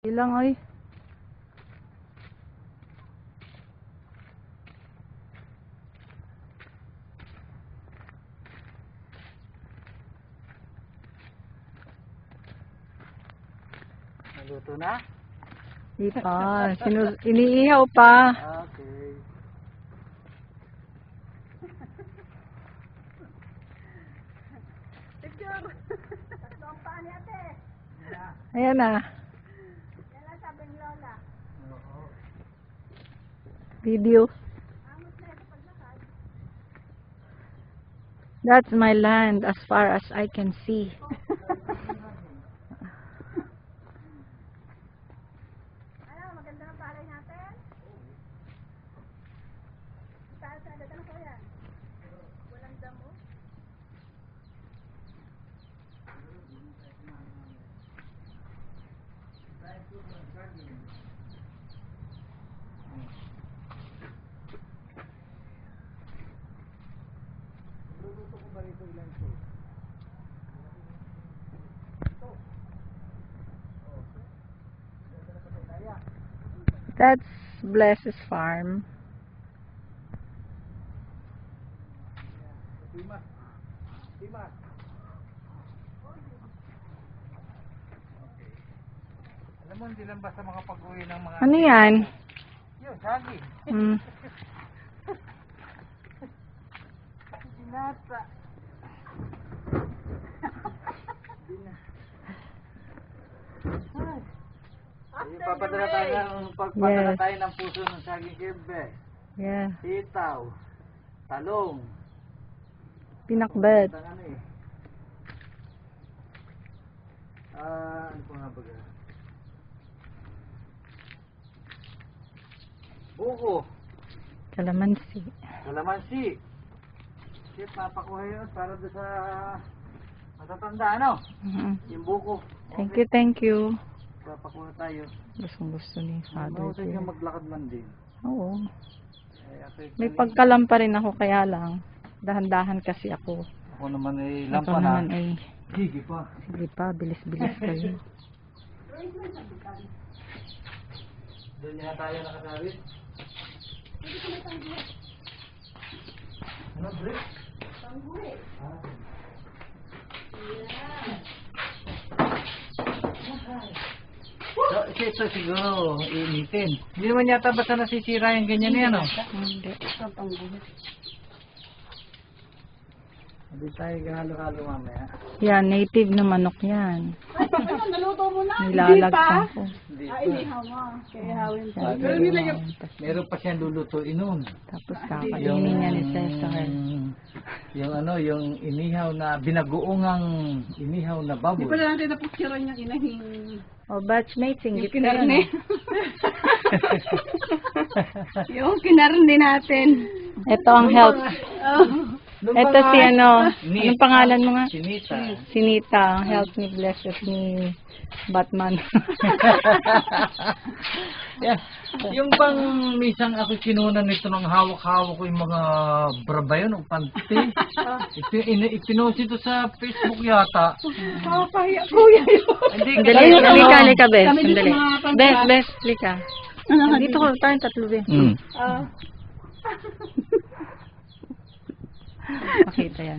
Ilang ay. Naluto na? Di pa. Iniihaw pa. Okay. Picture! Tatlong paa ni ate. Ayan na. Yan lang sabi ni Lola. Oo. Video. Amot na ito paglakad. That's my land as far as I can see. Ano, maganda ng palay natin? Tayo sa agad na ko yan. Walang damo. Luluto ko ba rito ilan ito? That's Bless's farm. Timas. Timas. Okay. Alam mo, hindi lang basta makapag-uwi ng mga... Ano yan? Yun, sagi. Hmm. Binata. Yung papadala tayo ng pagpadala Yes. tayo ng puso ng saging kirbe. Yeah. Sitaw. Talong. Pinakbet. Ang ano eh. Ano po nga baga? Buko. Kalamansi. Kalamansi. Shit, napakuha yun para doon sa matatanda, ano? Mhm. Yung buko. Thank you, thank you. Papakuha tayo. Gustong gusto ni Father. Mahusay Pierre. yung maglakad man din. Oo. May May pagkalam pa rin ako kaya lang. Dahan-dahan kasi ako. Ako naman ay Ito lampa na. naman ay, Sige pa. sige pa, bilis-bilis kayo. Doon niya tayo nakasabit. Ano, Brick? Pangguwi. Ah. So, ito siguro, iinitin. Hindi naman yata basta nasisira yung ganyan yan, no? Hindi. Ito pangguwi. Hindi tayo gahalo-halo mamaya. Yan, native na manok yan. Ay, ano, naluto mo na? Nilalagsan ko. Hindi Ay, inihaw mo. Kaya hawin pa. Yan, Pero nilagyan. Meron pa siyang lulutuin nun. Tapos kakainin niya ni Cesar. Yung ano, yung inihaw na, binagoongang inihaw na Hindi baboy. pala natin napuktiran yung inahing... O, batchmate, Yung singgit ka yan. kinarne. Yung kinarne natin. Ito ang health. Oh. Ito si ano, anong pangalan mo nga? Sinita. Sinita, ang health ni Blesses ni Batman. Yeah. Yung bang misang ako kinunan nito ng hawak-hawak ko yung mga brabayon o panty. Ipinost ito sa Facebook yata. Papahiya kuya yun. Hindi Sandali, halika, Bes. Kami dito Sandali. mga pagka- Bes, halika. Dito ko, tayong tatlo, Bes. Ah. Makita yan.